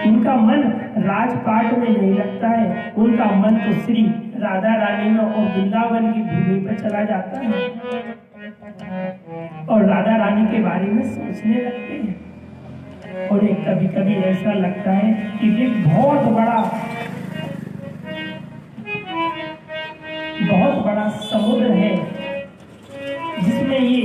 उनका मन राजपाट में नहीं लगता है, उनका मन तो श्री राधा रानी में और वृंदावन की भूमि पर चला जाता है और राधा रानी के बारे में सोचने लगते हैं। और एक कभी कभी ऐसा लगता है कि एक बहुत बड़ा समुद्र है जिसमें ये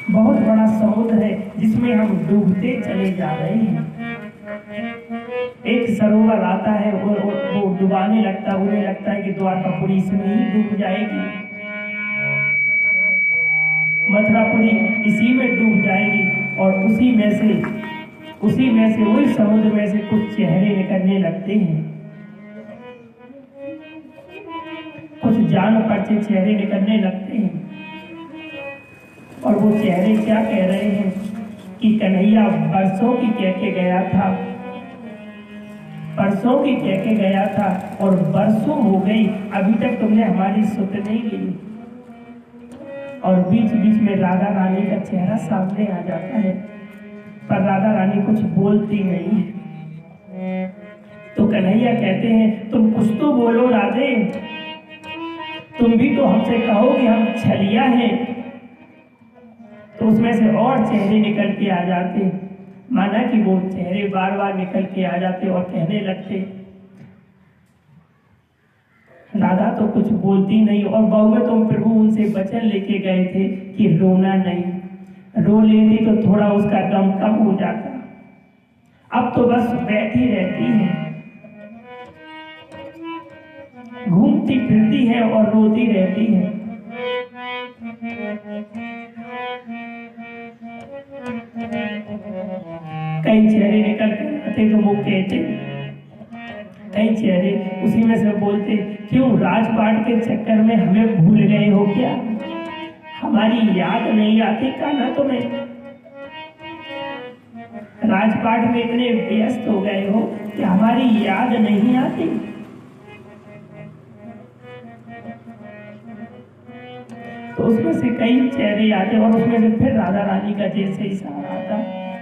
बहुत बड़ा समुद्र है जिसमें हम डूबते चले जा रहे हैं। एक सरोवर आता है और वो डुबाने लगता है, उन्हें लगता है कि द्वारकापुरी इसमें ही डूब जाएगी, मथुरापुरी इसी में डूब जाएगी और उसी में से वही समुद्र में से कुछ चेहरे निकलने लगते हैं, कुछ जान परचे चेहरे निकलने लगते हैं। और वो चेहरे क्या कह रहे हैं कि कन्हैया बरसों की कह के गया था, परसों की कह के गया था और बरसों हो गई, अभी तक तुमने हमारी सुध नहीं ली। और बीच बीच में राधा रानी का चेहरा सामने आ जाता है, पर राधा रानी कुछ बोलती नहीं है। तो कन्हैया कहते हैं तुम कुछ तो बोलो राधे, तुम भी तो हमसे कहो कि हम छलिया हैं। तो उसमें से और चेहरे निकल के आ जाते, माना कि वो चेहरे बार बार निकल के आ जाते और कहने लगते। राधा तो कुछ बोलती नहीं और बहु तुम प्रभु उनसे वचन लेके गए थे कि रोना नहीं, रो लेती तो थोड़ा उसका गम कम हो जाता, अब तो बस बैठी रहती है, घूमती फिरती है और रोती रहती है। कई चेहरे निकल कर आते तो वो कहते, कई चेहरे उसी में से बोलते, क्यों राजपाट के चक्कर में हमें भूल गए हो क्या, हमारी याद नहीं आती कान्हा तुम्हें, राजपाट में इतने व्यस्त हो गए हो कि हमारी याद नहीं आती। तो उसमें से कई चेहरे आते और उसमें से फिर राधा रानी का जैसे इशारा आता।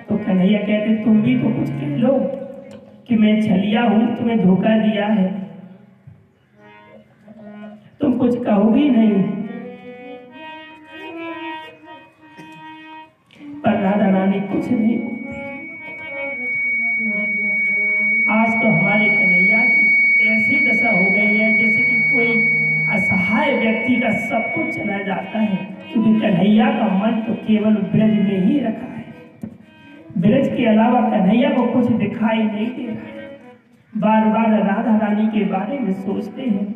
तो कन्हैया कहते तुम भी तो कुछ कह लो कि मैं छलिया हूं, तुम्हें धोखा दिया है, तुम कुछ कहोगी नहीं। पर राधा रानी कुछ नहीं बोलती। आज तो हमारे कन्हैया की ऐसी दशा हो गई है जैसे कि कोई असहाय व्यक्ति का सब कुछ चला जाता है, क्योंकि कन्हैया का मन तो केवल ब्रज में ही रखा है, ब्रज के अलावा कन्हैया को कुछ दिखाई नहीं दे रहा है। बार बार राधा रानी के बारे में सोचते हैं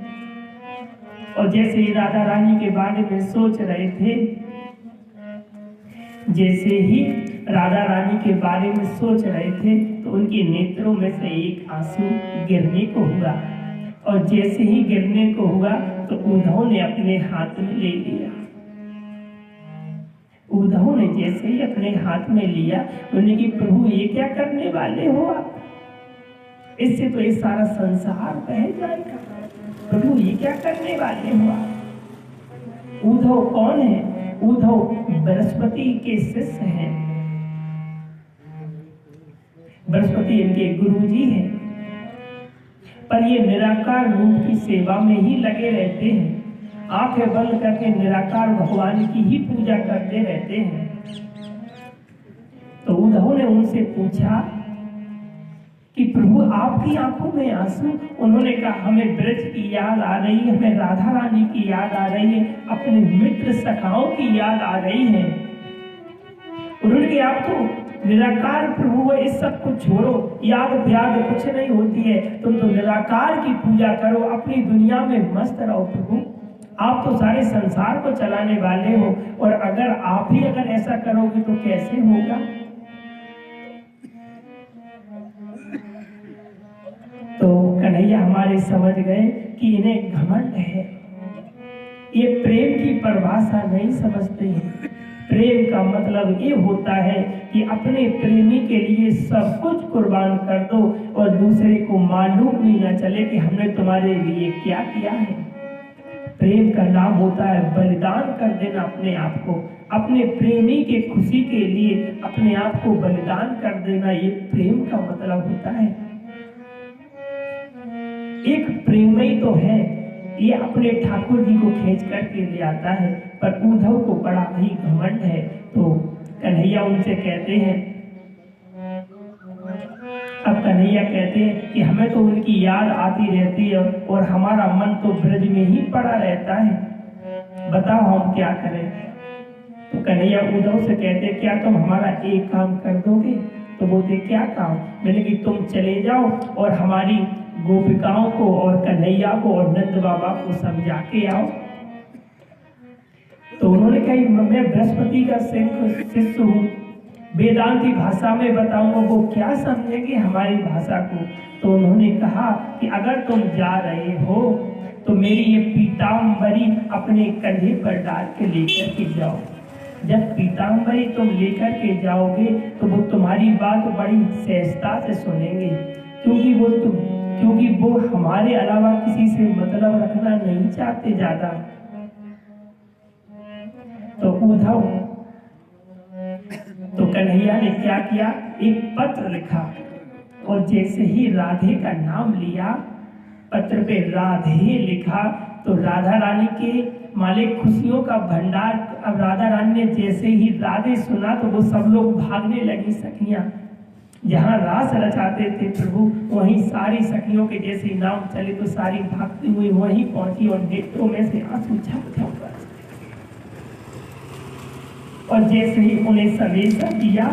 और जैसे ही राधा रानी के बारे में सोच रहे थे, जैसे ही राधा रानी के बारे में सोच रहे थे तो उनके नेत्रों में से एक आंसू गिरने को हुआ और जैसे ही गिरने को हुआ तो उद्धव ने अपने हाथ में ले लिया। उद्धव ने जैसे ही अपने हाथ में लिया, उन्होंने कि प्रभु ये क्या करने वाले हो आप, इससे तो ये सारा संसार बह जाएगा, प्रभु ये क्या करने वाले हो आप। उद्धव कौन है? उद्धव बृहस्पति के शिष्य हैं, बृहस्पति इनके गुरुजी हैं, पर ये निराकार रूप की सेवा में ही लगे रहते हैं, आंखें बंद करके निराकार भगवान की ही पूजा करते रहते हैं। तो उद्धव ने उनसे पूछा कि प्रभु आपकी आंखों में आंसू? उन्होंने कहा हमें ब्रज की याद आ रही है, हमें राधा रानी की याद आ रही है, अपने मित्र सखाओं की याद आ रही है। उन्होंने कहा आप तो निराकार प्रभु है, इस सब को छोड़ो, याद प्याद कुछ नहीं होती है, तुम तो निराकार की पूजा करो, अपनी दुनिया में मस्त रहो प्रभु, आप तो सारे संसार को चलाने वाले हो, और अगर आप ही अगर ऐसा करोगे तो कैसे होगा। तो कन्हैया हमारे समझ गए कि इन्हें घमंड है, ये प्रेम की परिभाषा नहीं समझते हैं। प्रेम का मतलब ये होता है कि अपने प्रेमी के लिए सब कुछ कुर्बान कर दो और दूसरे को मालूम भी न चले कि हमने तुम्हारे लिए क्या किया है। प्रेम का नाम होता है बलिदान कर देना अपने आप को, अपने प्रेमी के खुशी के लिए अपने आप को बलिदान कर देना, ये प्रेम का मतलब होता है। एक प्रेमी तो है, ये अपने ठाकुर जी को खींच करके ले आता है, पर उद्धव को बड़ा ही घमंड है। तो कन्हैया उनसे कहते हैं, अब कन्हैया कहते हैं कि हमें तो उनकी याद आती रहती है और हमारा मन तो ब्रज में ही पड़ा रहता है, बताओ हम क्या करें। तो कन्हैया उद्धव से कहते, क्या तुम हमारा एक काम कर दोगे? तो बोलते, क्या काम? मैंने कि तुम चले जाओ और हमारी गोपिकाओं को और कन्हैया को और नंद बाबा को समझा के आओ। तो उन्होंने कहा, मैं बृहस्पति का शिष्य हूँ, वेदांती भाषा में बताऊंगा, वो क्या समझेंगे हमारी भाषा को। तो उन्होंने कहा कि अगर तुम जा रहे हो तो मेरी ये पीताम्बरी अपने कंधे पर डाल के लेकर के जाओ। जब पीताम्बरी तुम लेकर के जाओगे तो वो तुम्हारी बात बड़ी सहजता से सुनेंगे, क्योंकि वो हमारे अलावा किसी से मतलब रखना नहीं चाहते ज्यादा। तो उद्धव, तो कन्हैया ने क्या किया, एक पत्र लिखा और जैसे ही राधे का नाम लिया, पत्र पे राधे लिखा, तो राधा रानी के मालिक खुशियों का भंडार। अब राधा रानी ने जैसे ही राधे सुना तो वो सब लोग भागने लगी सखियां। जहां रास रचाते थे प्रभु, वहीं सारी सखियों के जैसे नाम चले तो सारी भागती हुई वहीं पहुंची और नेत्रों में से आंसू छप छप कर। और जैसे ही उन्हें संदेशा दिया,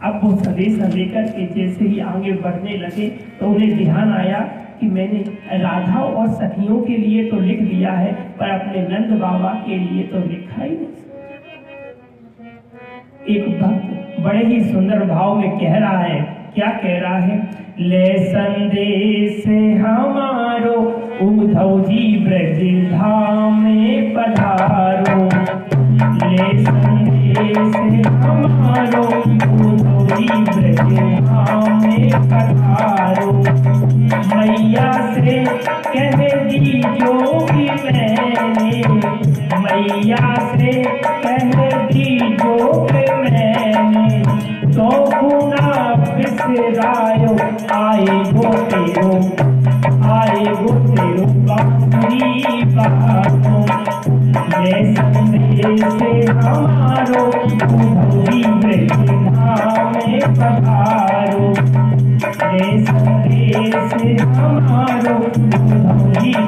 अब वो संदेशा लेकर के जैसे ही आगे बढ़ने लगे तो उन्हें ध्यान आया कि मैंने राधा और सखियों के लिए तो लिख दिया है, पर अपने नंद बाबा के लिए तो लिखा ही नहीं। एक भक्त बड़े ही सुंदर भाव में कह रहा है, क्या कह रहा है, ले संदेश हमारो उद्धव जी ब्रज धाम में पधारो, ले संदेश हमारो उद्धव जी ब्रज धाम में पधारो, मैया से कह दी जो भी मैंने, मैया से कह दी जो भी मैंने, तो गुना बिसरायो आए गो तेरो बाबरी बातों, ले संदेश हमारो उद्धव ब्रज धाम में पधारो, ले संदेश हमारो उद्धव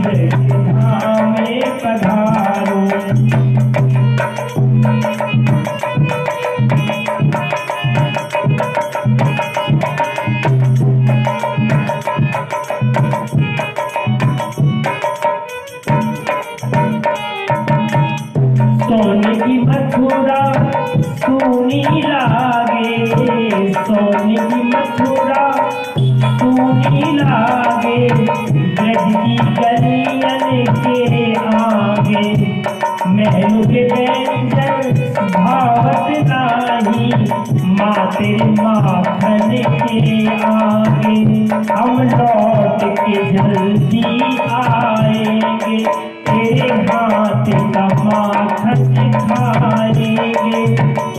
ब्रज धाम में पधारो। सोने की मथुरा सोनी लागे, सोने की मथुरा सोनी लागे, ब्रज की गलियन के आगे, महल के व्यंजन भावत नाही, माते माखन के आगे, हम लौट के जल्दी आएंगे, तेरे हाथ का माखन खाएंगे।